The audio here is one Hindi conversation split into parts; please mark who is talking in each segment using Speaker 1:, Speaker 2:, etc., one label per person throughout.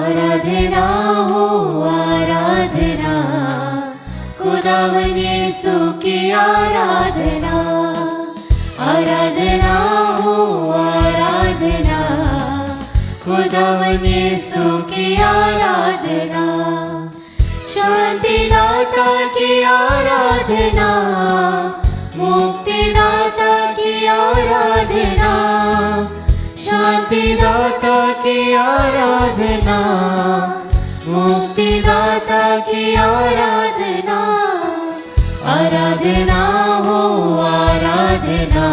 Speaker 1: आराधना हो आराधना, खुदावन यीशु की आराधना। आराधना हो आराधना, खुदावन यीशु की आराधना। शांतिदाता की आराधना, मुक्तिदाता की आराधना। शांतिदाता की आराधना, मुक्तिदाता की आराधना। आराधना हो आराधना,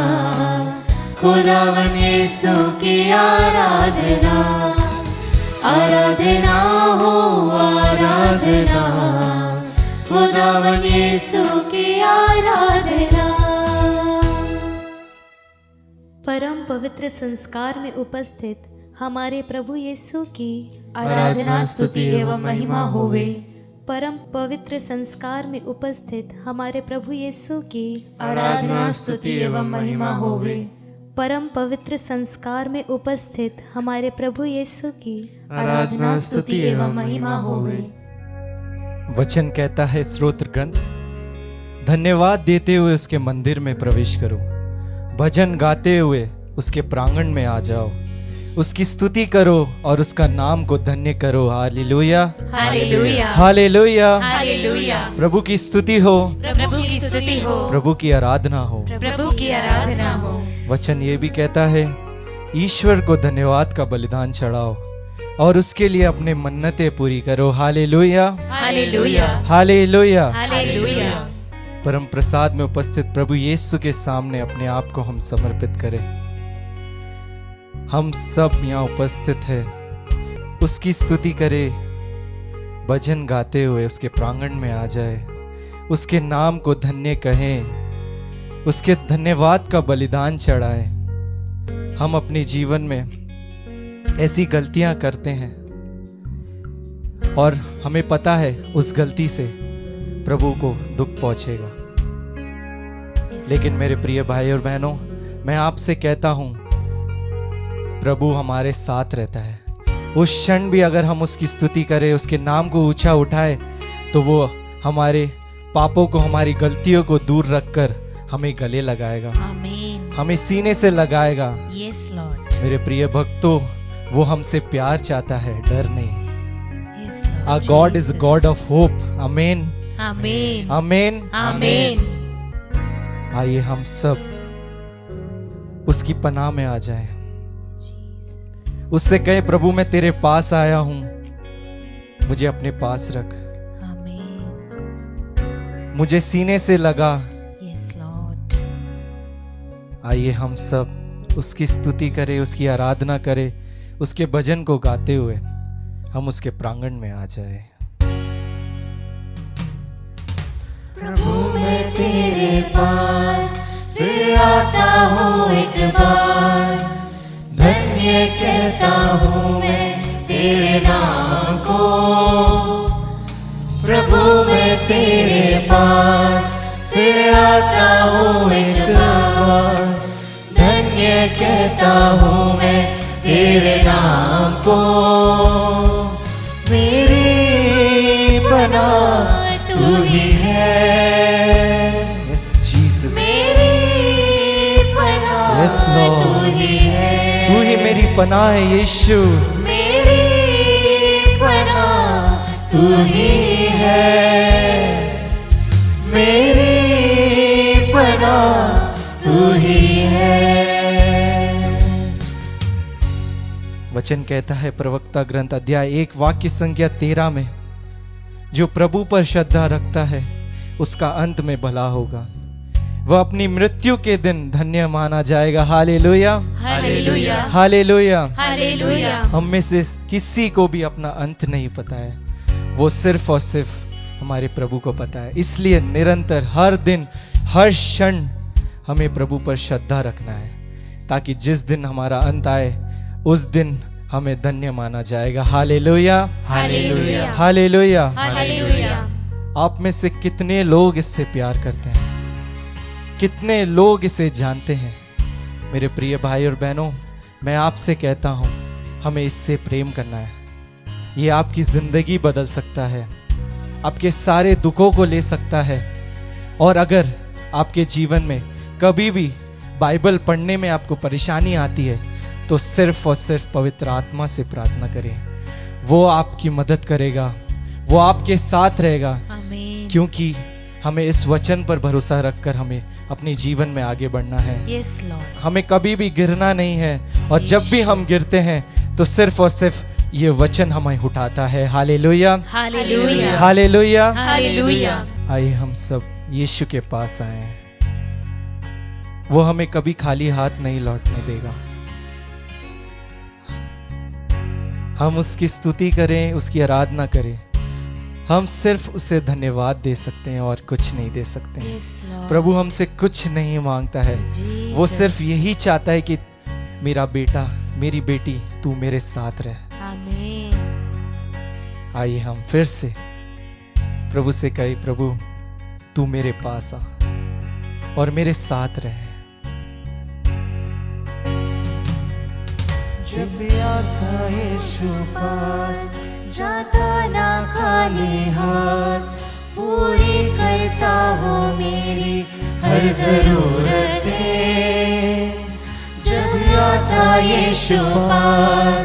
Speaker 1: खुदावन यीशु की आराधना। आराधना हो आराधना, खुदावन यीशु की आराधना।
Speaker 2: परम पवित्र संस्कार में उपस्थित हमारे प्रभु यीशु की
Speaker 1: आराधना स्तुति एवं महिमा होवे।
Speaker 2: परम पवित्र संस्कार में उपस्थित हमारे प्रभु यीशु की
Speaker 1: आराधना स्तुति एवं महिमा होवे।
Speaker 2: परम पवित्र संस्कार में उपस्थित हमारे प्रभु यीशु की
Speaker 1: आराधना स्तुति एवं महिमा होवे।
Speaker 3: वचन कहता है स्तोत्र ग्रंथ, धन्यवाद देते हुए उसके मंदिर में प्रवेश करो, भजन गाते हुए उसके प्रांगण में आ जाओ, उसकी स्तुति करो और उसका नाम को धन्य करो। Hallelujah
Speaker 1: hallelujah
Speaker 3: hallelujah
Speaker 1: hallelujah.
Speaker 3: प्रभु की स्तुति हो,
Speaker 1: प्रभु की स्तुति हो,
Speaker 3: प्रभु की आराधना हो,
Speaker 1: प्रभु की आराधना हो।
Speaker 3: वचन ये भी कहता है, ईश्वर को धन्यवाद का बलिदान चढ़ाओ और उसके लिए अपने मन्नतें पूरी करो। Hallelujah
Speaker 1: hallelujah
Speaker 3: hallelujah.
Speaker 1: हालेलुया।
Speaker 3: परम प्रसाद में उपस्थित प्रभु यीशु के सामने अपने आप को हम समर्पित करें। हम सब यहाँ उपस्थित हैं, उसकी स्तुति करें, भजन गाते हुए उसके प्रांगण में आ जाए, उसके नाम को धन्य कहें, उसके धन्यवाद का बलिदान चढ़ाएं। हम अपने जीवन में ऐसी गलतियां करते हैं और हमें पता है उस गलती से प्रभु को दुख पहुंचेगा, लेकिन मेरे प्रिय भाई और बहनों, मैं आपसे कहता हूं, प्रभु हमारे साथ रहता है। उस क्षण भी अगर हम उसकी स्तुति करें, उसके नाम को ऊंचा उठाए, तो वो हमारे पापों को, हमारी गलतियों को दूर रखकर हमें गले लगाएगा,
Speaker 1: आमीन।
Speaker 3: हमें सीने से लगाएगा।
Speaker 1: Yes Lord.
Speaker 3: मेरे प्रिय भक्तों, वो हमसे प्यार चाहता है, डर नहीं।
Speaker 1: Yes Lord.
Speaker 3: Our God is a God of hope. आमीन
Speaker 1: आमीन
Speaker 3: आमीन
Speaker 1: आमीन।
Speaker 3: आइए हम सब उसकी पनाह में आ जाएं, उससे कहे, प्रभु मैं तेरे पास आया हूं, मुझे अपने पास रख,
Speaker 1: आमीन।
Speaker 3: मुझे सीने से लगा।
Speaker 1: Yes Lord.
Speaker 3: आइए हम सब उसकी स्तुति करें, उसकी आराधना करें, उसके भजन को गाते हुए हम उसके प्रांगण में आ जाए।
Speaker 1: प्रभु मैं तेरे पास फिर आता हूँ एक बार, धन्य कहता हूँ मैं तेरे नाम को। प्रभु मैं तेरे पास फिर आता हूँ एक बार, धन्य कहता हूँ मैं तेरे नाम को। मेरी पनाह तू ही है।
Speaker 3: Yes, Jesus.
Speaker 1: मेरी पनाह
Speaker 3: Yes, Lord.
Speaker 1: तू ही है।
Speaker 3: तू ही मेरी पनाह है यीशु।
Speaker 1: मेरी पनाह तू ही है। मेरी पनाह तू ही है।
Speaker 3: वचन कहता है प्रवक्ता ग्रंथ अध्याय 1 वाक्य संख्या 13 में, जो प्रभु पर श्रद्धा रखता है उसका अंत में भला होगा, वह अपनी मृत्यु के दिन धन्य माना जाएगा। Hallelujah
Speaker 1: hallelujah
Speaker 3: hallelujah.
Speaker 1: हालेलुया।
Speaker 3: हम में से किसी को भी अपना अंत नहीं पता है, वो सिर्फ और सिर्फ हमारे प्रभु को पता है। इसलिए निरंतर हर दिन हर क्षण हमें प्रभु पर श्रद्धा रखना है, ताकि जिस दिन हमारा अंत आए उस दिन हमें धन्य माना जाएगा। Hallelujah
Speaker 1: hallelujah
Speaker 3: hallelujah.
Speaker 1: हालेलुया।
Speaker 3: आप में से कितने लोग इससे प्यार करते हैं, कितने लोग इसे जानते हैं? मेरे प्रिय भाई और बहनों, मैं आपसे कहता हूं, हमें इससे प्रेम करना है, ये आपकी जिंदगी बदल सकता है, आपके सारे दुखों को ले सकता है। और अगर आपके जीवन में कभी भी बाइबल पढ़ने में आपको परेशानी आती है तो सिर्फ और सिर्फ पवित्र आत्मा से प्रार्थना करें। वो आपकी मदद करेगा, वो आपके साथ रहेगा,
Speaker 1: आमीन।
Speaker 3: क्योंकि हमें इस वचन पर भरोसा रखकर हमें अपने जीवन में आगे बढ़ना है।
Speaker 1: Yes Lord.
Speaker 3: हमें कभी भी गिरना नहीं है, और जब भी हम गिरते हैं तो सिर्फ और सिर्फ ये वचन हमें उठाता है। Hallelujah,
Speaker 1: hallelujah,
Speaker 3: hallelujah.
Speaker 1: हालेलुया।
Speaker 3: आइए हम सब यीशु के पास आए। वो हमें कभी खाली हाथ नहीं लौटने देगा। हम उसकी स्तुति करें, उसकी आराधना करें। हम सिर्फ उसे धन्यवाद दे सकते हैं और कुछ नहीं दे सकते हैं।
Speaker 1: Yes Lord.
Speaker 3: प्रभु हमसे कुछ नहीं मांगता है, वो सिर्फ यही चाहता है कि मेरा बेटा, मेरी बेटी, तू मेरे साथ रहे।
Speaker 1: आमीन।
Speaker 3: आइए हम फिर से प्रभु से कहे, प्रभु तू मेरे पास आ और मेरे साथ रहे। जब आता यीशु पास,
Speaker 1: जाता ना खाली हाथ, पूरी करता वो मेरी हर जरूरतें। जब आता यीशु पास,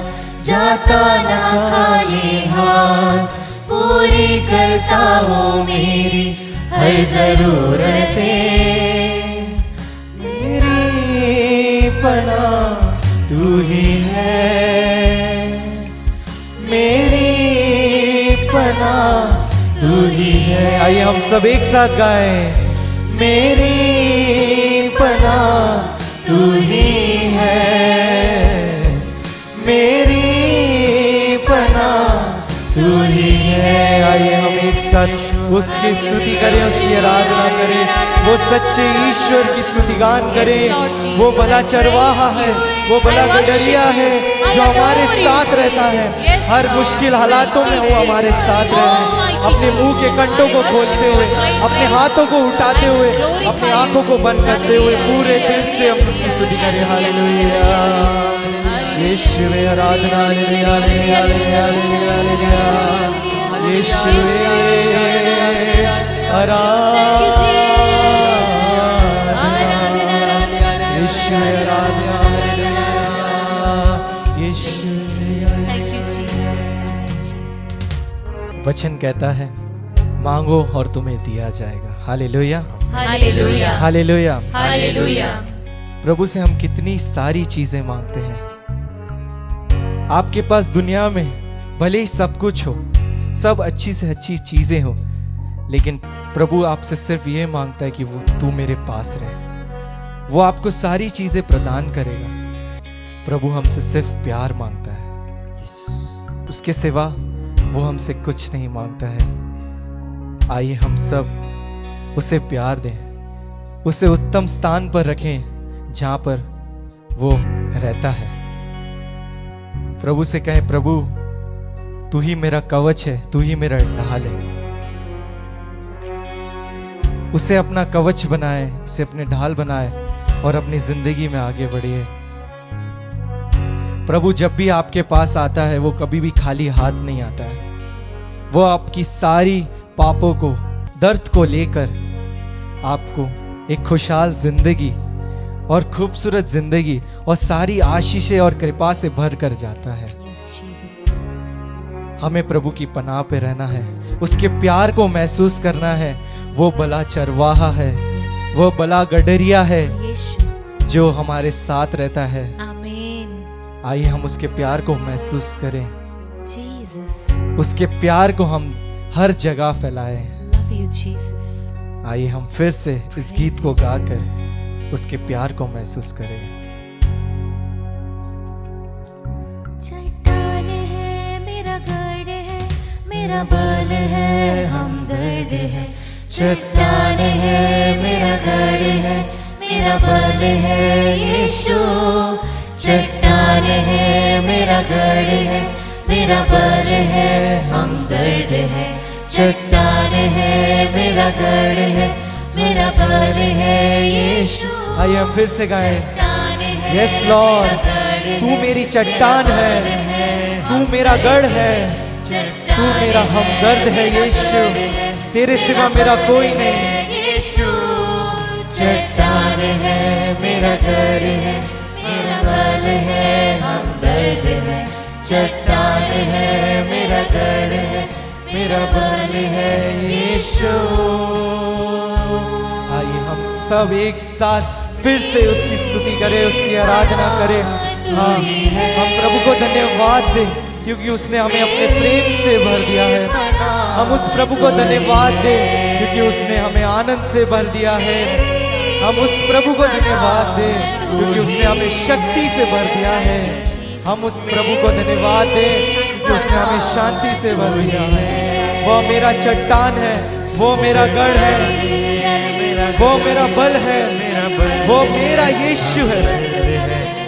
Speaker 1: जाता ना खाली हाथ, पूरी करता वो मेरी हर जरूरतें।
Speaker 3: मेरी पनाह तू ही है, मेरी पनाह तू ही है। आइए हम सब एक साथ गाएं। मेरी पनाह तू ही है, मेरी पनाह तू ही है। आइए हम एक साथ उसकी स्तुति करें, उसकी आराधना करें। वो सच्चे ईश्वर की स्तुति गान करें। वो भला चरवाहा है, वो भला गडरिया है जो हमारे साथ रहता है। हर मुश्किल हालातों में वो हमारे साथ रहे। अपने मुंह के कंटों को खोलते हुए, अपने हाथों को उठाते हुए, अपनी आंखों को बंद करते हुए पूरे दिल से हम उसकी स्तुति करें। हालेलुया, यीशु में आराधना। Hallelujah, hallelujah, hallelujah, hallelujah. Yeshu में आराधना, यीशु में आराधना। Yeshu
Speaker 1: thank you Jesus.
Speaker 3: वचन कहता है, मांगो और तुम्हें दिया जाएगा। Hallelujah,
Speaker 1: hallelujah,
Speaker 3: hallelujah.
Speaker 1: हालेलुया।
Speaker 3: प्रभु से हम कितनी सारी चीजें मांगते हैं। आपके पास दुनिया में भले ही सब कुछ हो, सब अच्छी से अच्छी चीजें हो, लेकिन प्रभु आपसे सिर्फ ये मांगता है कि वो तू मेरे पास रहे। वो आपको सारी चीजें प्रदान करेगा। प्रभु हमसे सिर्फ प्यार मांगता है, उसके सिवा वो हमसे कुछ नहीं मांगता है। आइए हम सब उसे प्यार दें, उसे उत्तम स्थान पर रखें जहां पर वो रहता है। प्रभु से कहें, प्रभु तू ही मेरा कवच है, तू ही मेरा ढाल है। उसे अपना कवच बनाए, उसे अपने ढाल बनाए और अपनी जिंदगी में आगे बढ़िए। प्रभु जब भी आपके पास आता है वो कभी भी खाली हाथ नहीं आता है। वो आपकी सारी पापों को, दर्द को लेकर आपको एक खुशहाल जिंदगी और खूबसूरत जिंदगी और सारी आशीषें और कृपा से भर कर जाता है। हमें प्रभु की पनाह पे रहना है, उसके प्यार को महसूस करना है। वो भला चरवाहा है, वो भला गडरिया है जो हमारे साथ रहता है।
Speaker 1: आमीन।
Speaker 3: आइए हम उसके प्यार को महसूस करें,
Speaker 1: जीसस।
Speaker 3: उसके प्यार को हम हर जगह फैलाएं।
Speaker 1: Love you Jesus.
Speaker 3: आइए हम फिर से इस गीत को गाकर उसके प्यार को महसूस करें।
Speaker 1: चट्टान है मेरा गढ़ है, मेरा बल है, हमदर्द है। चट्टान है मेरा गढ़ है, मेरा बल है यीशु। चट्टान है मेरा गढ़ है, मेरा बल है, हमदर्द है। चट्टान है मेरा गढ़ है, मेरा बल है यीशु।
Speaker 3: आइए हम फिर से गाएं।
Speaker 1: चट्टान है
Speaker 3: यस लॉर्ड, तू मेरी चट्टान है, तू मेरा गढ़ है, तू मेरा हमदर्द है यीशु, तेरे सिवा मेरा कोई नहीं।
Speaker 1: यीशु चट्टान है, मेरा गढ़ है, मेरा बल है, हमदर्द है। चट्टान है, मेरा गढ़ है, मेरा बल है यीशु।
Speaker 3: आइए हम सब एक साथ फिर से उसकी स्तुति करें, उसकी आराधना करें। हाँ, हम प्रभु को धन्यवाद दें क्योंकि उसने हमें अपने प्रेम से भर दिया है। हम उस प्रभु को धन्यवाद दें क्योंकि उसने हमें आनंद से भर दिया है। हम उस प्रभु को धन्यवाद दें क्योंकि उसने हमें शक्ति से भर दिया है। हम उस प्रभु को धन्यवाद दें क्योंकि उसने हमें शांति से भर दिया है। वो मेरा चट्टान है, वो मेरा गढ़ है, वो मेरा बल है, वो मेरा यीशु है।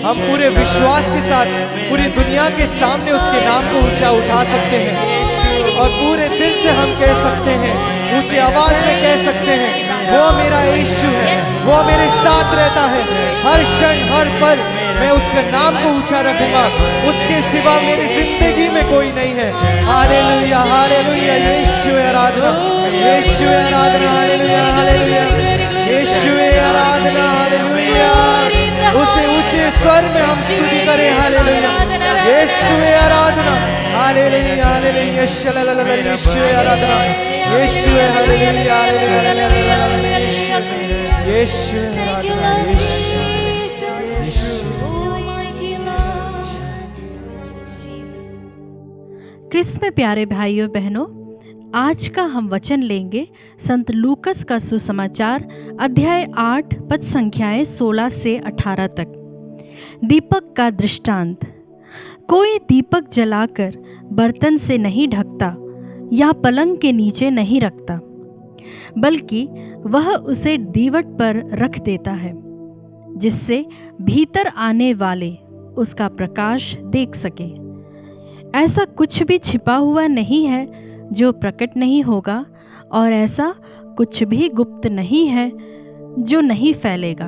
Speaker 3: हम पूरे विश्वास के साथ पूरी दुनिया के सामने उसके नाम को ऊंचा उठा सकते हैं और पूरे दिल से हम कह सकते हैं, ऊंची आवाज में कह सकते हैं, वो मेरा यीशु है, वो मेरे साथ रहता है। हर क्षण हर पल मैं उसके नाम को ऊंचा रखूंगा, उसके सिवा मेरी जिंदगी में कोई नहीं है। हालेलुया हालेलुया, यीशु आराधना, यीशु आराधना, हालेलुया हालेलुया, यीशु आराधना, हालेलुया। उसे ऊंचे स्वर में हम स्तुति करें, हालेलुया, यीशु आराधना, हालेलुया हालेलुया, यीशु आराधना, यीशु हालेलुया हालेलुया, यीशु आराधना।
Speaker 4: क्रिस्त में प्यारे भाइयों बहनों, आज का हम वचन लेंगे संत लूकस का सुसमाचार अध्याय 8 पद संख्याएं 16 से 18 तक। दीपक का दृष्टांत। कोई दीपक जलाकर बर्तन से नहीं ढकता या पलंग के नीचे नहीं रखता, बल्कि वह उसे दीवट पर रख देता है, जिससे भीतर आने वाले उसका प्रकाश देख सके। ऐसा कुछ भी छिपा हुआ नहीं है जो प्रकट नहीं होगा, और ऐसा कुछ भी गुप्त नहीं है जो नहीं फैलेगा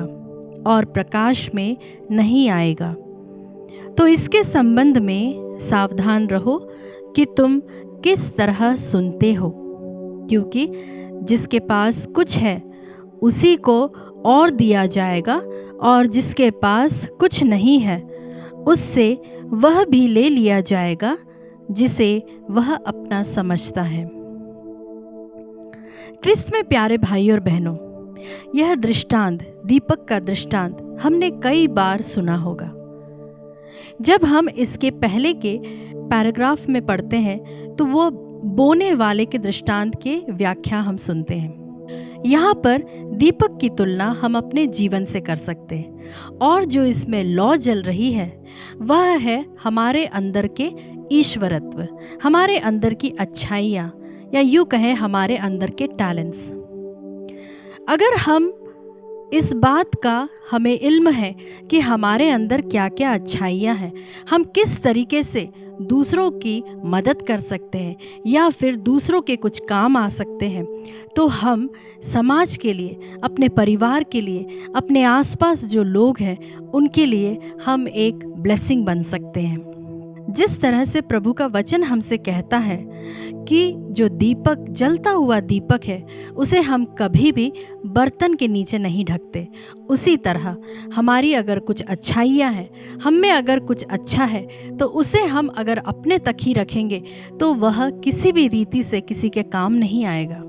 Speaker 4: और प्रकाश में नहीं आएगा। तो इसके संबंध में सावधान रहो कि तुम किस तरह सुनते हो, क्योंकि जिसके पास कुछ है उसी को और दिया जाएगा, और जिसके पास कुछ नहीं है उससे वह भी ले लिया जाएगा जिसे वह अपना समझता है। क्रिस्त में प्यारे भाई और बहनों, यह दृष्टांत, दीपक का दृष्टांत हमने कई बार सुना होगा। जब हम इसके पहले के पैराग्राफ में पढ़ते हैं तो वो बोने वाले के दृष्टांत के व्याख्या हम सुनते हैं। यहाँ पर दीपक की तुलना हम अपने जीवन से कर सकते हैं, और जो इसमें लौ जल रही है वह है हमारे अंदर के ईश्वरत्व, हमारे अंदर की अच्छाइयाँ, या यूँ कहें हमारे अंदर के टैलेंट्स। अगर हम इस बात का हमें इल्म है कि हमारे अंदर क्या क्या अच्छाइयाँ हैं, हम किस तरीके से दूसरों की मदद कर सकते हैं या फिर दूसरों के कुछ काम आ सकते हैं, तो हम समाज के लिए, अपने परिवार के लिए, अपने आसपास जो लोग हैं उनके लिए हम एक ब्लेसिंग बन सकते हैं। जिस तरह से प्रभु का वचन हमसे कहता है कि जो दीपक, जलता हुआ दीपक है, उसे हम कभी भी बर्तन के नीचे नहीं ढकते, उसी तरह हमारी अगर कुछ अच्छाइयाँ हैं, हम में अगर कुछ अच्छा है, तो उसे हम अगर अपने तक ही रखेंगे तो वह किसी भी रीति से किसी के काम नहीं आएगा।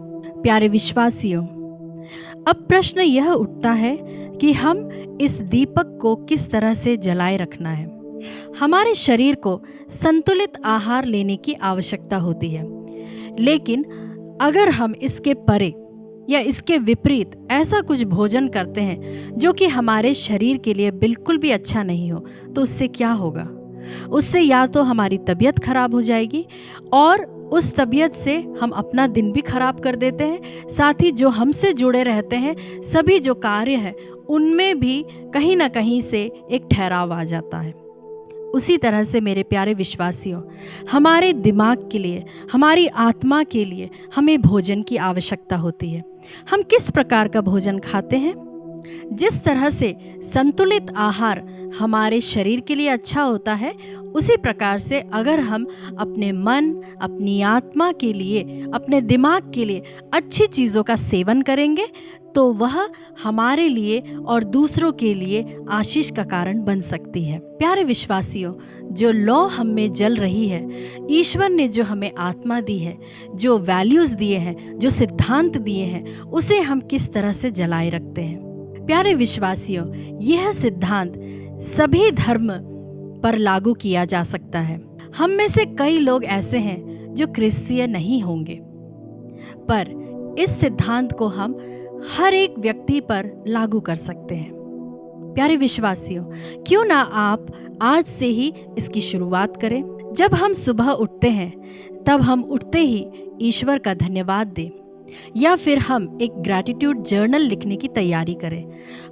Speaker 4: प्यारे विश्वासियों, अब प्रश्न यह उठता है कि हम इस दीपक को किस तरह से जलाए रखना है। हमारे शरीर को संतुलित आहार लेने की आवश्यकता होती है, लेकिन अगर हम इसके परे या इसके विपरीत ऐसा कुछ भोजन करते हैं जो कि हमारे शरीर के लिए बिल्कुल भी अच्छा नहीं हो, तो उससे क्या होगा? उससे या तो हमारी तबीयत खराब हो जाएगी, और उस तबीयत से हम अपना दिन भी खराब कर देते हैं, साथ ही जो हमसे जुड़े रहते हैं सभी जो कार्य है उनमें भी कहीं ना कहीं से एक ठहराव आ जाता है। उसी तरह से मेरे प्यारे विश्वासियों, हमारे दिमाग के लिए, हमारी आत्मा के लिए हमें भोजन की आवश्यकता होती है। हम किस प्रकार का भोजन खाते हैं? जिस तरह से संतुलित आहार हमारे शरीर के लिए अच्छा होता है, उसी प्रकार से अगर हम अपने मन, अपनी आत्मा के लिए, अपने दिमाग के लिए अच्छी चीज़ों का सेवन करेंगे तो वह हमारे लिए और दूसरों के लिए आशीष का कारण बन सकती है। प्यारे विश्वासियों, जो लौ हम में जल रही है, ईश्वर ने जो हमें आत्मा दी है, जो वैल्यूज़ दिए हैं, जो सिद्धांत दिए हैं, उसे हम किस तरह से जलाए रखते हैं। प्यारे विश्वासियों, यह सिद्धांत सभी धर्म पर लागू किया जा सकता है। हम में से कई लोग ऐसे हैं जो क्रिस्तीय नहीं होंगे, पर इस सिद्धांत को हम हर एक व्यक्ति पर लागू कर सकते हैं। प्यारे विश्वासियों, क्यों ना आप आज से ही इसकी शुरुआत करें। जब हम सुबह उठते हैं तब हम उठते ही ईश्वर का धन्यवाद दें, या फिर हम एक ग्रैटिट्यूड जर्नल लिखने की तैयारी करें।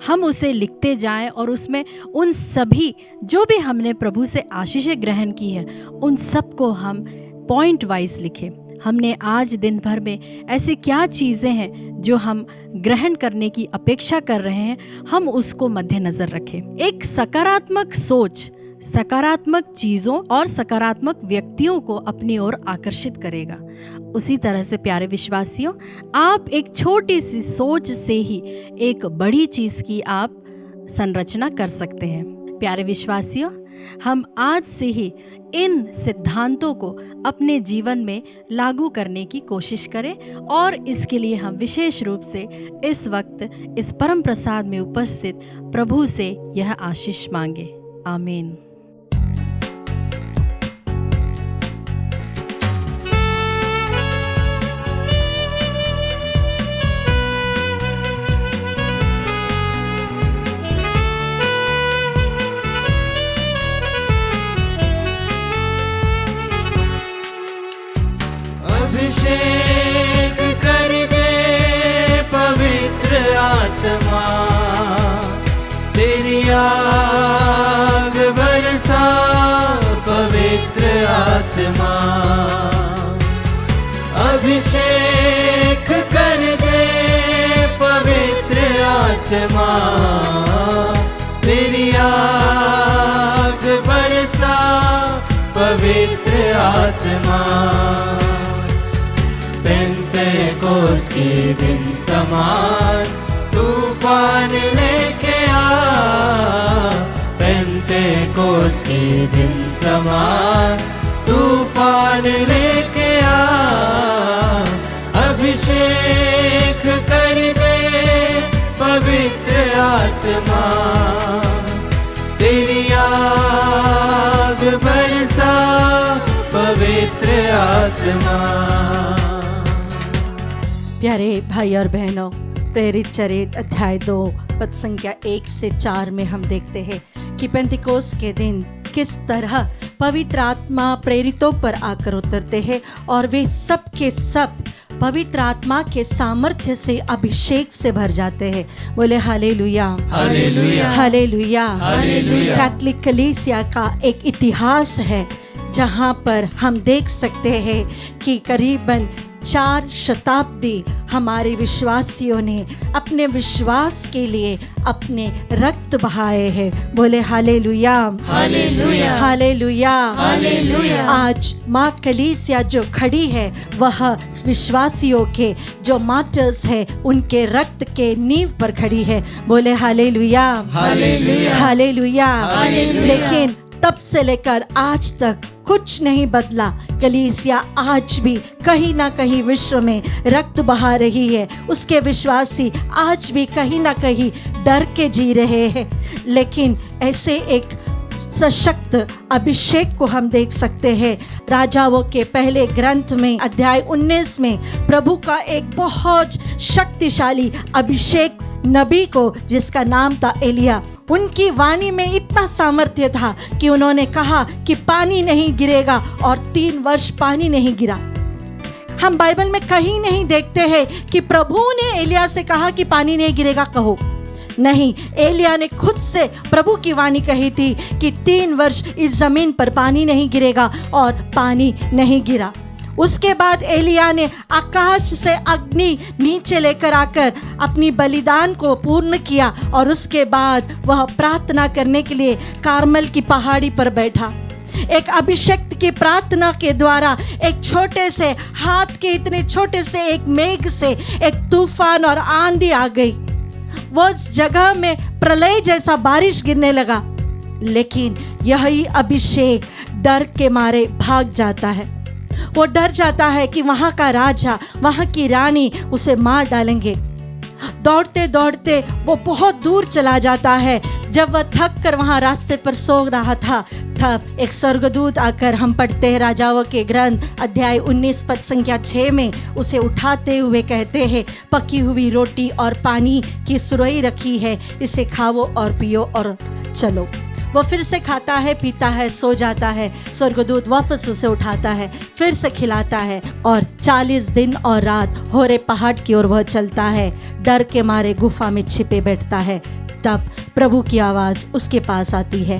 Speaker 4: हम उसे लिखते जाएं और उसमें उन सभी जो भी हमने प्रभु से आशीषें ग्रहण की है, उन सब को हम पॉइंट वाइज लिखें। हमने आज दिन भर में ऐसी क्या चीज़ें हैं जो हम ग्रहण करने की अपेक्षा कर रहे हैं, हम उसको मद्देनज़र रखें। एक सकारात्मक सोच सकारात्मक चीज़ों और सकारात्मक व्यक्तियों को अपनी ओर आकर्षित करेगा। उसी तरह से प्यारे विश्वासियों, आप एक छोटी सी सोच से ही एक बड़ी चीज़ की आप संरचना कर सकते हैं। प्यारे विश्वासियों, हम आज से ही इन सिद्धांतों को अपने जीवन में लागू करने की कोशिश करें और इसके लिए हम विशेष रूप से इस वक्त इस परम प्रसाद में उपस्थित प्रभु से यह आशीष मांगे। आमीन।
Speaker 1: अभिषेक कर दे पवित्र आत्मा, तेरी आग बरसा पवित्र आत्मा। अभिषेक कर दे पवित्र आत्मा, तेरी आग बरसा पवित्र आत्मा। पेंतेकोस के दिन समान तूफान लेके आ, पेंतेकोस के दिन समान तूफान लेके आ। अभिषेक कर दे पवित्र आत्मा, तेरी आग बरसा पवित्र आत्मा।
Speaker 5: प्यारे भाई और बहनों, प्रेरित चरित्र अध्याय 2 पद संख्या 1 से 4 में हम देखते हैं कि पेंतिकोस के दिन किस तरह पवित्र आत्मा प्रेरितों पर आकर उतरते हैं और वे सब के सब पवित्र आत्मा के सामर्थ्य से अभिषेक से भर जाते हैं। बोले hallelujah,
Speaker 1: hallelujah,
Speaker 5: hallelujah,
Speaker 1: hallelujah.
Speaker 5: Catholic कलीसिया का एक इतिहास है जहाँ पर हम देख सकते हैं कि करीबन 4 शताब्दी हमारे विश्वासियों ने अपने विश्वास के लिए अपने रक्त बहाए हैं। बोले हालेलुया,
Speaker 1: हालेलुया,
Speaker 5: हालेलुया,
Speaker 1: हालेलुया।
Speaker 5: आज माँ कलीसिया जो खड़ी है वह विश्वासियों के जो मार्टर्स है उनके रक्त के नींव पर खड़ी है। बोले हालेलुया,
Speaker 1: हालेलुया,
Speaker 5: हालेलुया।
Speaker 1: हालेलुया।
Speaker 5: लेकिन तब से लेकर आज तक कुछ नहीं बदला। कलीसिया आज भी कहीं ना कहीं विश्व में रक्त बहा रही है। उसके विश्वासी आज भी कहीं ना कहीं डर के जी रहे हैं। लेकिन ऐसे एक सशक्त अभिषेक को हम देख सकते हैं। राजाओं के पहले ग्रंथ में अध्याय 19 में प्रभु का एक बहुत शक्तिशाली अभिषेक नबी को, जिसका नाम था एलिया, उनकी वाणी में इतना सामर्थ्य था कि उन्होंने कहा कि पानी नहीं गिरेगा और 3 वर्ष पानी नहीं गिरा। हम बाइबल में कहीं नहीं देखते हैं कि प्रभु ने एलिया से कहा कि पानी नहीं गिरेगा, कहो नहीं। एलिया ने खुद से प्रभु की वाणी कही थी कि 3 वर्ष इस जमीन पर पानी नहीं गिरेगा और पानी नहीं गिरा। उसके बाद एलिया ने आकाश से अग्नि नीचे लेकर आकर अपनी बलिदान को पूर्ण किया और उसके बाद वह प्रार्थना करने के लिए कार्मल की पहाड़ी पर बैठा। एक अभिषेक की प्रार्थना के द्वारा एक छोटे से हाथ के इतने छोटे से एक मेघ से एक तूफान और आंधी आ गई। वो उस जगह में प्रलय जैसा बारिश गिरने लगा, लेकिन यही अभिषेक डर के मारे भाग जाता है। वो डर जाता है कि वहाँ का राजा, वहाँ की रानी उसे मार डालेंगे। दौड़ते दौड़ते वो बहुत दूर चला जाता है। जब वह थक कर वहाँ रास्ते पर सो रहा था, तब एक स्वर्गदूत आकर, हम पढ़ते हैं राजाओं के ग्रंथ अध्याय 19 पद संख्या 6 में, उसे उठाते हुए कहते हैं, पकी हुई रोटी और पानी की सुरई रखी है, इसे खाओ और पियो और चलो। वो फिर से खाता है, पीता है, सो जाता है। स्वर्गदूत वापस उसे उठाता है, फिर से खिलाता है और 40 दिन और रात होरे पहाड़ की ओर वह चलता है। डर के मारे गुफा में छिपे बैठता है। तब प्रभु की आवाज़ उसके पास आती है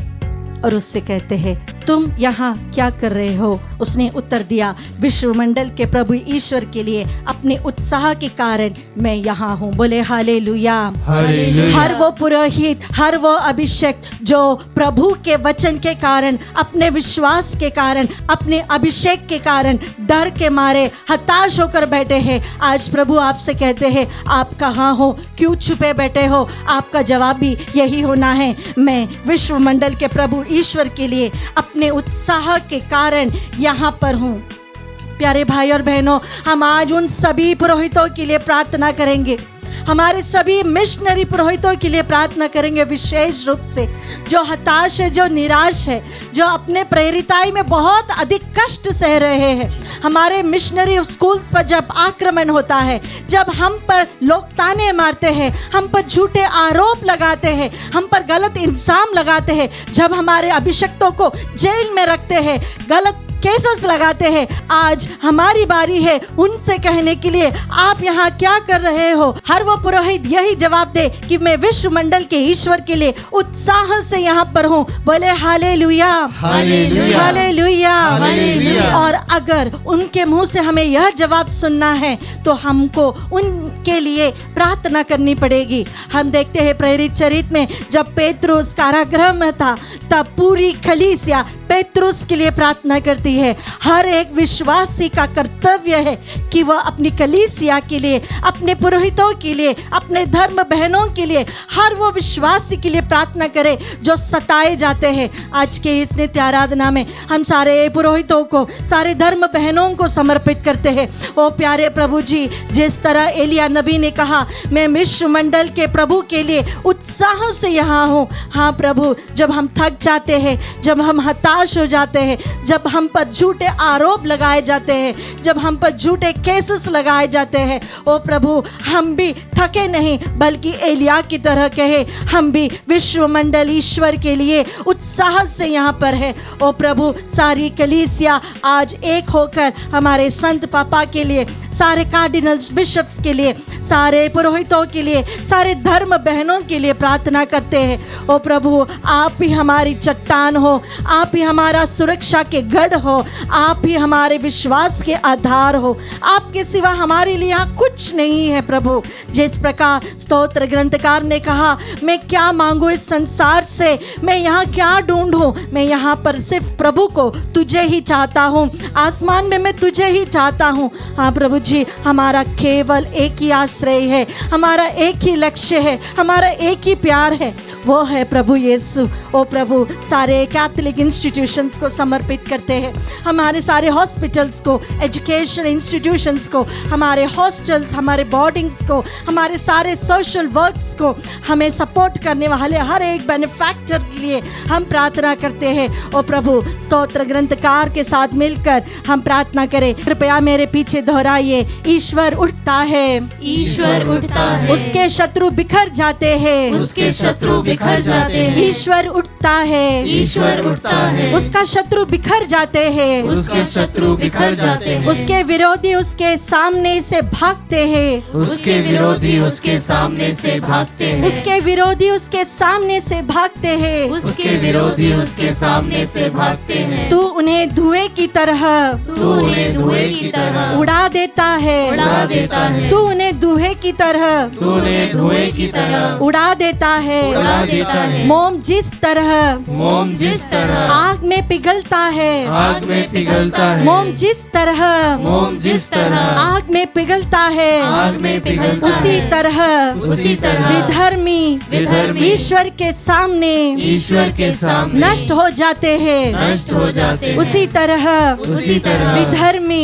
Speaker 5: और उससे कहते हैं, तुम यहाँ क्या कर रहे हो? उसने उत्तर दिया, विश्वमंडल के प्रभु ईश्वर के लिए अपने उत्साह के कारण मैं यहाँ हूँ। बोले हालेलुया। हर वो पुरोहित, हर वो अभिषेक जो प्रभु के वचन के कारण, अपने विश्वास के कारण, अपने अभिषेक के कारण डर के मारे हताश होकर बैठे हैं, आज प्रभु आपसे कहते हैं, आप कहाँ हो? क्यों छुपे बैठे हो? आपका जवाब भी यही होना है, मैं विश्वमंडल के प्रभु ईश्वर के लिए अपने उत्साह के कारण यहाँ पर हूँ। प्यारे भाई और बहनों, हम आज उन सभी पुरोहितों के लिए प्रार्थना करेंगे, हमारे सभी मिशनरी पुरोहितों के लिए प्रार्थना करेंगे, विशेष रूप से जो हताश है, जो निराश है, जो अपने प्रेरिताई में बहुत अधिक कष्ट सह रहे हैं। हमारे मिशनरी स्कूल्स पर जब आक्रमण होता है, जब हम पर लोग ताने मारते हैं, हम पर झूठे आरोप लगाते हैं, हम पर गलत इल्जाम लगाते हैं, जब हमारे अभिषक्तों को जेल में रखते हैं, गलत केसेस लगाते हैं, आज हमारी बारी है उनसे कहने के लिए, आप यहाँ क्या कर रहे हो? हर वो पुरोहित यही जवाब दे कि मैं विश्वमंडल के ईश्वर के लिए उत्साह से यहाँ पर हूँ। बोले हालेलुया,
Speaker 1: हालेलुया,
Speaker 5: हालेलुया,
Speaker 1: हालेलुया।
Speaker 5: और अगर उनके मुंह से हमें यह जवाब सुनना है तो हमको उनके लिए प्रार्थना करनी पड़ेगी। हम देखते हैं प्रेरित चरित्र में, जब पेत्रुस कारागृह में था, तब पूरी कलीसिया पेत्रुस के लिए प्रार्थना करती है। हर एक विश्वासी का कर्तव्य है कि वह अपनी कलीसिया के लिए, अपने पुरोहितों के लिए, अपने धर्म बहनों के लिए, हर वो विश्वासी के लिए प्रार्थना करे जो सताए जाते हैं। आज के इस नित्य आराधना में हम सारे पुरोहितों को, सारे धर्म बहनों को समर्पित करते हैं। ओ प्यारे प्रभु जी, जिस तरह एलिया नबी ने कहा, मैं विश्वमंडल के प्रभु के लिए उत्साह से यहाँ हूँ। हाँ प्रभु, जब हम थक जाते हैं, जब हम हताश हो जाते हैं, जब हम पर झूठे आरोप लगाए जाते हैं, जब हम पर झूठे केसेस लगाए जाते हैं, ओ प्रभु हम भी थके नहीं, बल्कि एलिया की तरह कहे, हम भी विश्वमंडल ईश्वर के लिए उत्साह से यहाँ पर है। ओ प्रभु, सारी कलीसिया आज एक होकर हमारे संत पापा के लिए, सारे कार्डिनल्स, बिशप्स के लिए, सारे पुरोहितों के लिए, सारे धर्म बहनों के लिए प्रार्थना करते हैं। ओ प्रभु, आप ही हमारी चट्टान हो, आप ही हमारा सुरक्षा के गढ़ हो, आप ही हमारे विश्वास के आधार हो, आपके सिवा हमारे लिए यहाँ कुछ नहीं है प्रभु। जिस प्रकार स्तोत्र ग्रंथकार ने कहा, मैं क्या मांगू इस संसार से, मैं यहाँ क्या ढूंढूं, मैं यहाँ पर सिर्फ प्रभु को, तुझे ही चाहता हूँ, आसमान में मैं तुझे ही चाहता हूँ। हाँ प्रभु जी, हमारा केवल एक ही आश्रय है, हमारा एक ही लक्ष्य है, हमारा एक ही प्यार है, वो है प्रभु यीशु। ओ प्रभु, सारे कैथोलिक इंस्टीट्यूशंस को समर्पित करते हैं, हमारे सारे हॉस्पिटल्स को, एजुकेशन इंस्टीट्यूशंस को, हमारे हॉस्टल्स, हमारे बोर्डिंग्स को, हमारे सारे सोशल वर्क्स को, हमें सपोर्ट करने वाले हर एक बेनिफैक्टर के लिए हम प्रार्थना करते हैं। ओ प्रभु, स्तोत्र ग्रंथकार के साथ मिलकर हम प्रार्थना करें। कृपया मेरे पीछे दोहराइए, ईश्वर उठता है,
Speaker 1: ईश्वर उठता है,
Speaker 5: उसके शत्रु बिखर जाते हैं,
Speaker 1: उसके शत्रु बिखर जाते हैं,
Speaker 5: ईश्वर उठता है,
Speaker 1: ईश्वर उठता है,
Speaker 5: उसका शत्रु बिखर जाते हैं,
Speaker 1: उसके शत्रु बिखर जाते हैं,
Speaker 5: उसके विरोधी उसके सामने से भागते हैं,
Speaker 1: उसके विरोधी उसके सामने से भागते हैं,
Speaker 5: उसके विरोधी उसके सामने से भागते हैं,
Speaker 1: उसके विरोधी उसके सामने से भागते हैं।
Speaker 5: तू उन्हें धुएं की तरह
Speaker 1: तू उन्हें धुएं की तरह
Speaker 5: उड़ा देता है।
Speaker 1: उड़ा देता है।
Speaker 5: तू उन्हें धुएं की तरह
Speaker 1: तू उन्हें धुएं की तरह
Speaker 5: उड़ा देता है।
Speaker 1: उड़ा देता है।
Speaker 5: मोम जिस तरह
Speaker 1: मोम जिस तरह
Speaker 5: आग में पिघलता है।
Speaker 1: आग में पिघलता है।
Speaker 5: मोम जिस तरह
Speaker 1: मोम जिस तरह
Speaker 5: आग में पिघलता है,
Speaker 1: आग में पिघलता
Speaker 5: उसी
Speaker 1: है।
Speaker 5: तरह
Speaker 1: उसी तरह
Speaker 5: विधर्मी ईश्वर के सामने
Speaker 1: ईश्वर के सामने
Speaker 5: नष्ट हो जाते हैं।
Speaker 1: नष्ट हो जाते हैं।
Speaker 5: उसी तरह विधर्मी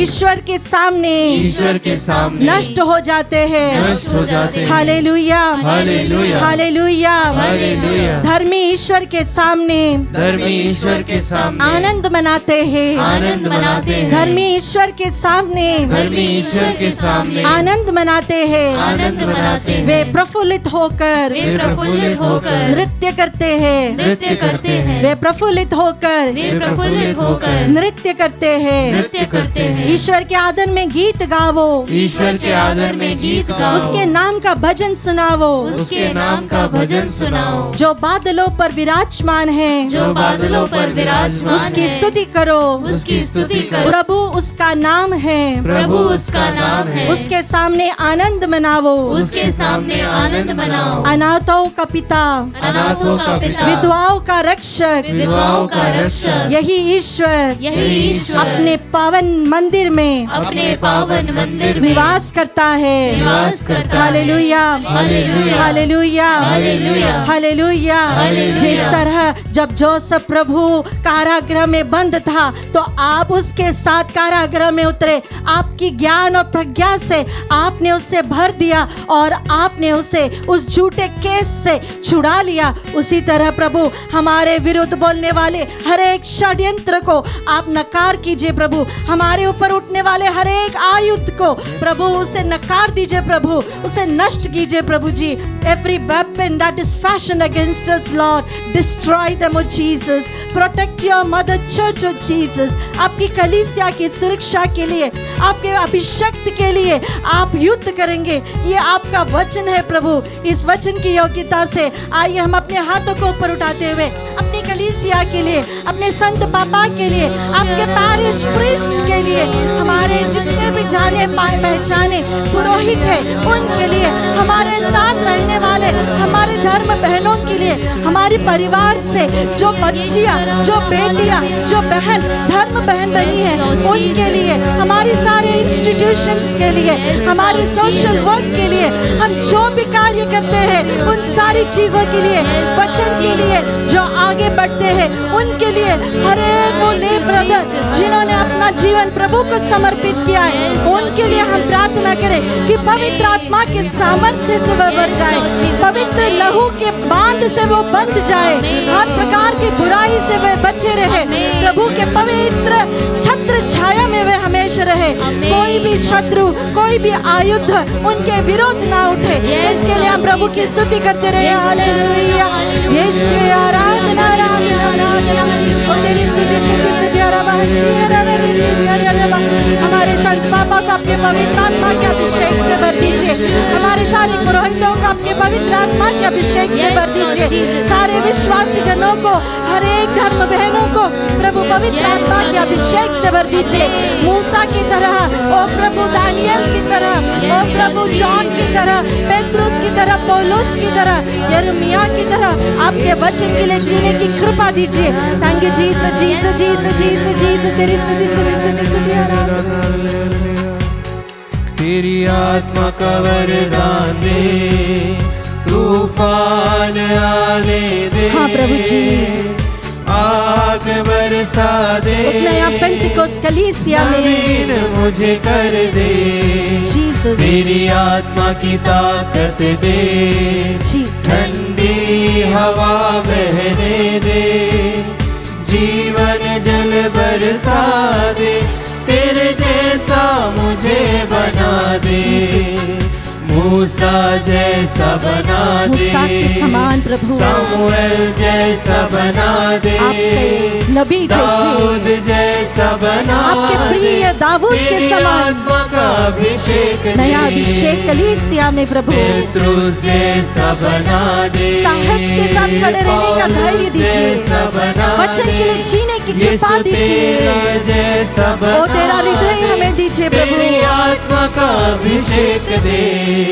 Speaker 5: ईश्वर के सामने
Speaker 1: ईश्वर के सामने
Speaker 5: नष्ट हो जाते हैं।
Speaker 1: नष्ट हो जाते हैं।
Speaker 5: Hallelujah,
Speaker 1: hallelujah,
Speaker 5: hallelujah.
Speaker 1: हालेलुया।
Speaker 5: धर्मी ईश्वर के सामने
Speaker 1: धर्मी ईश्वर के सामने
Speaker 5: आनंद मनाते हैं।
Speaker 1: आनंद मनाते हैं।
Speaker 5: धर्मी ईश्वर के सामने
Speaker 1: धर्मी ईश्वर के सामने
Speaker 5: आनंद मनाते हैं।
Speaker 1: आनंद मनाते हैं।
Speaker 5: वे प्रफुल्लित होकर
Speaker 1: वे प्रफुल्लित होकर
Speaker 5: नृत्य करते हैं।
Speaker 1: नृत्य करते हैं।
Speaker 5: वे प्रफुल्लित होकर
Speaker 1: वे प्रफुल्लित होकर
Speaker 5: नृत्य करते हैं।
Speaker 1: नृत्य करते हैं।
Speaker 5: ईश्वर के आदर में गीत गावो,
Speaker 1: ईश्वर के आदर में गीत गाओ।
Speaker 5: उसके नाम का भजन सुनावो,
Speaker 1: उसके नाम का भजन सुनाओ।
Speaker 5: जो बादलों पर विराजमान है,
Speaker 1: जो बादलों पर विराजमान
Speaker 5: उसकी
Speaker 1: है,
Speaker 5: स्तुति करो।
Speaker 1: उसकी स्तुति करो।
Speaker 5: प्रभु उसका नाम है,
Speaker 1: प्रभु उसका नाम है।
Speaker 5: उसके सामने आनंद मनावो।
Speaker 1: उसके सामने आनंद मनाओ।
Speaker 5: अनाथों का पिता,
Speaker 1: अनाथों का पिता,
Speaker 5: विधवाओं का रक्षक,
Speaker 1: विधवाओं का रक्षक,
Speaker 5: यही ईश्वर
Speaker 1: यही ईश्वर
Speaker 5: अपने पावन मंदिर में
Speaker 1: अपने पावन मंदिर में
Speaker 5: निवास करता है।
Speaker 1: निवास करता है।
Speaker 5: Hallelujah,
Speaker 1: hallelujah,
Speaker 5: hallelujah,
Speaker 1: hallelujah,
Speaker 5: hallelujah.
Speaker 1: Hallelujah.
Speaker 5: जिस तरह जब जोसेफ प्रभु कारागृह में बंद था, तो आप उसके साथ कारागृह में उतरे। आपकी ज्ञान और प्रज्ञा से आपने उसे भर दिया और आपने उसे उस झूठे केस से छुड़ा लिया। उसी तरह प्रभु हमारे विरुद्ध बोलने वाले हर एक षड्यंत्र को आप नकार कीजिए प्रभु। हमारे ऊपर उठने वाले हर एक आयुध को प्रभु उसे नकार दीजिए प्रभु, उसे नष्ट कीजिए प्रभु जी। Every weapon that is fashioned against us, Lord, destroy them, O Jesus. Protect your mother church, O Jesus. आपकी कलीसिया की सुरक्षा के लिए, आपके अभिषेक के लिए आप युद्ध करेंगे। ये आपका वचन है प्रभु। इस वचन की योग्यता से आइए हम अपने हाथों को ऊपर उठाते हुए अपनी कलीसिया के लिए, अपने संत पापा के लिए, आपके पैरिश प्रीस्ट के लिए, हमारे जितने भी जाने पहचाने पुरोहित हैं उनके लिए, हमारे साथ रहने वाले हमारे धर्म बहनों के लिए, हमारे परिवार से जो बच्चियां, जो बेटियां, जो बहन धर्म बहन बनी है उनके लिए, हमारे सारे इंस्टीट्यूशंस के लिए, हमारे सोशल वर्क के लिए, हम जो भी कार्य करते हैं उन सारी चीजों के लिए, वचन के लिए जो आगे बढ़ते हैं उनके लिए, हर एक वो ले ब्रदर जिन्होंने अपना जीवन प्रभु को समर्पित किया है उनके लिए हम प्रार्थना करें कि पवित्र आत्मा के सामर्थ्य से वह भर जाए, पवित्र लहू के बांध से वो बंध जाए, हर प्रकार की बुराई से वे बचे रहे, प्रभु के पवित्र छत्र छाया में वे हमेशा रहे। कोई भी शत्रु, कोई भी आयुध उनके विरोध ना उठे, इसके लिए हम प्रभु की स्तुति करते रहे। हालेलुया, यीशु आराधना आराधना आराधना, ओ तेरी स्तुति स्तुति स्तुति हमारे संत पापा को अपने पवित्र आत्मा के अभिषेक से भर दीजिए, हमारे सारे पुरोहितों को अपने पवित्र आत्मा के अभिषेक से भर दीजिए, सारे विश्वासी जनों को, हर एक धर्म बहनों को प्रभु पवित्र आत्मा के अभिषेक से भर दीजिए। मूसा की तरह, ओ प्रभु दानियल की तरह, ओ प्रभु जॉन की तरह, पेट्रुस की तरह, पौलुस की तरह, यिर्मयाह की तरह आपके वचन के लिए जीने की कृपा दीजिए। Thank you Jesus, Jesus, Jesus, Jesus, Jesus, तेरी स्तुति स्तुति स्तुति स्तुति आराधना।
Speaker 1: तेरी आत्मा का वरदान दे, तूफान आने दे,
Speaker 5: हाँ प्रभु जी,
Speaker 1: आग बरसा दे,
Speaker 5: एक नया पेंटिकोस्ट कलीसिया में
Speaker 1: नवीन मुझे कर दे,
Speaker 5: जीसस,
Speaker 1: तेरी आत्मा की ताकत दे,
Speaker 5: जीसस,
Speaker 1: ठंडी हवा बहने दे, जीवन जल बरसा दे, तेरे जैसा मुझे बना दे, मूसा जैसा बना दे,
Speaker 5: मूसा के समान प्रभु
Speaker 1: सामुएल जैसा बना दे,
Speaker 5: आपके नबी
Speaker 1: दाऊद
Speaker 5: जैसे,
Speaker 1: जैसा बना
Speaker 5: आपके प्रिय दाऊद के
Speaker 1: तेरी
Speaker 5: समान
Speaker 1: आत्मा का अभिषेक दे,
Speaker 5: नया अभिषेक कलीसिया में प्रभु
Speaker 1: पेट्रुस जैसा बना दे,
Speaker 5: साहस के साथ खड़े रहने का धैर्य दीजिए,
Speaker 1: जैसा बना
Speaker 5: वचन के लिए जीने की कृपा
Speaker 1: यीशु
Speaker 5: दीजिए।
Speaker 1: तेरा जैसा बना
Speaker 5: ओ तेरा हृदय हमें दीजिए प्रभु।
Speaker 1: तेरी आत्मा का अभिषेक दे,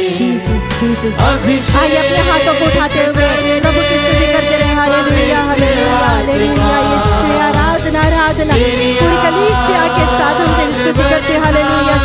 Speaker 5: जीसस जीसस।
Speaker 1: अभिषेक
Speaker 5: आइए अपने हाथों को उठाते हुए प्रभु की स्तुति करते रहे। Hallelujah hallelujah hallelujah. यीशु आराधना आराधना। पूरी कलीसिया के साथ हम तेरी स्तुति करते हैं। हालेलुया।